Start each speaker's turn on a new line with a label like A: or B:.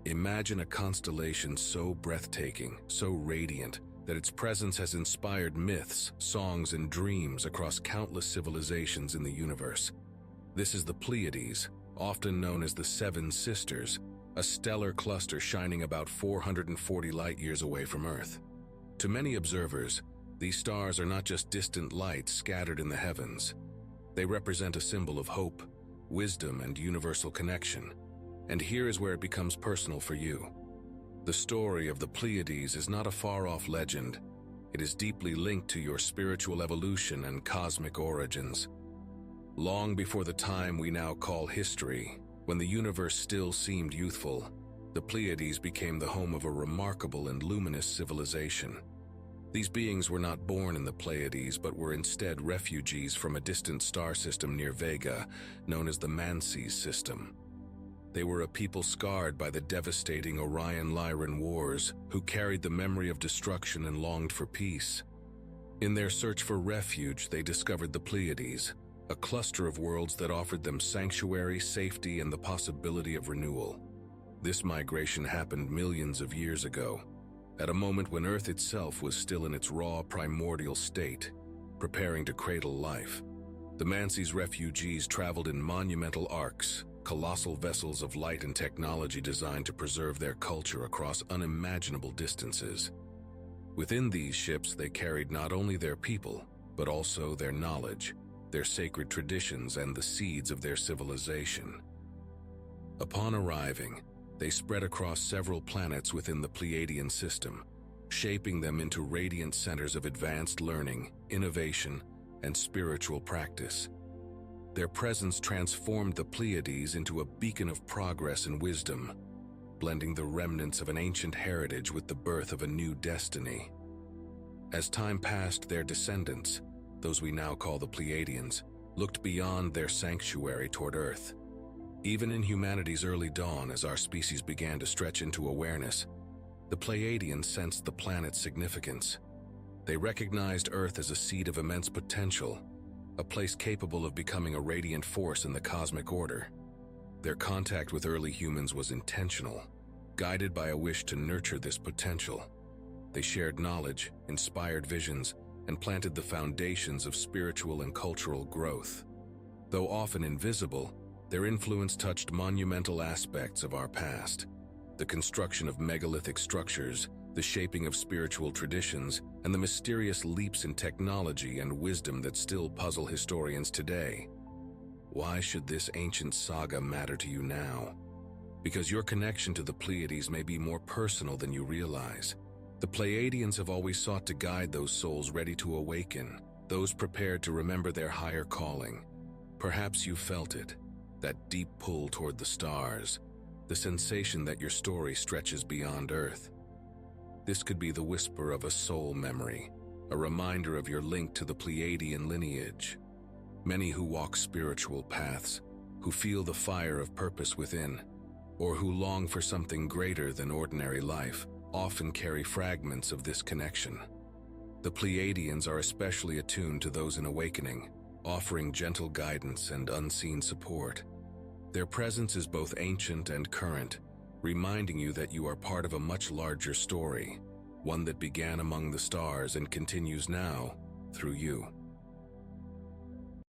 A: Imagine a constellation so breathtaking, so radiant, that its presence has inspired myths, songs, and dreams across countless civilizations in the universe. This is the Pleiades, often known as the Seven Sisters, a stellar cluster shining about 440 light-years away from Earth. To many observers, these stars are not just distant lights scattered in the heavens. They represent a symbol of hope, wisdom, and universal connection. And here is where it becomes personal for you. The story of the Pleiades is not a far-off legend. It is deeply linked to your spiritual evolution and cosmic origins. Long before the time we now call history, when the universe still seemed youthful, the Pleiades became the home of a remarkable and luminous civilization. These beings were not born in the Pleiades, but were instead refugees from a distant star system near Vega, known as the Menses system. They were a people scarred by the devastating Orion-Lyran wars, who carried the memory of destruction and longed for peace. In their search for refuge, they discovered the Pleiades, a cluster of worlds that offered them sanctuary, safety, and the possibility of renewal. This migration happened millions of years ago, at a moment when Earth itself was still in its raw, primordial state, preparing to cradle life. The Menses refugees traveled in monumental arcs, colossal vessels of light and technology designed to preserve their culture across unimaginable distances. Within these ships, they carried not only their people, but also their knowledge, their sacred traditions, and the seeds of their civilization. Upon arriving, they spread across several planets within the Pleiadian system, shaping them into radiant centers of advanced learning, innovation, and spiritual practice. Their presence transformed the Pleiades into a beacon of progress and wisdom, blending the remnants of an ancient heritage with the birth of a new destiny. As time passed, their descendants, those we now call the Pleiadians, looked beyond their sanctuary toward Earth. Even in humanity's early dawn, as our species began to stretch into awareness, the Pleiadians sensed the planet's significance. They recognized Earth as a seed of immense potential, a place capable of becoming a radiant force in the cosmic order. Their contact with early humans was intentional, guided by a wish to nurture this potential. They shared knowledge, inspired visions, and planted the foundations of spiritual and cultural growth. Though often invisible, their influence touched monumental aspects of our past: the construction of megalithic structures, the shaping of spiritual traditions, and the mysterious leaps in technology and wisdom that still puzzle historians today. Why should this ancient saga matter to you now? Because your connection to the Pleiades may be more personal than you realize. The Pleiadians have always sought to guide those souls ready to awaken, those prepared to remember their higher calling. Perhaps you felt it, that deep pull toward the stars, the sensation that your story stretches beyond Earth. This could be the whisper of a soul memory, a reminder of your link to the Pleiadian lineage. Many who walk spiritual paths, who feel the fire of purpose within, or who long for something greater than ordinary life, often carry fragments of this connection. The Pleiadians are especially attuned to those in awakening, offering gentle guidance and unseen support. Their presence is both ancient and current, reminding you that you are part of a much larger story, one that began among the stars and continues now through you.